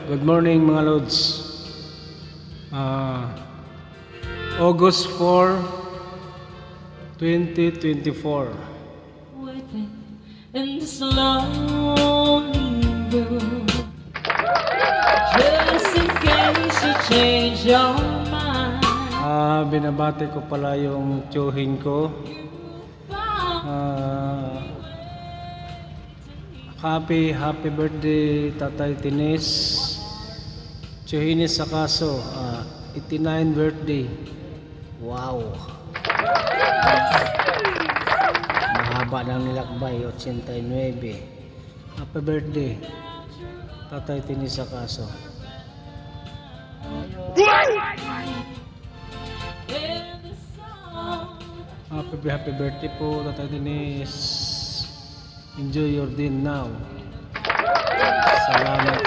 Good morning mga Lods. August 4, 2024. Waiting in this lonely room, just in case you change your mind. Binabati ko pala yung tiyuhin ko. Happy birthday Tatay Tines. Tiyuhinis sa kaso, 89 birthday. Wow. Mahaba ng nilakbay, 89. Happy birthday Tatay Tines sa kaso. Happy birthday po Tatay Tines. Enjoy your day now. Salamat.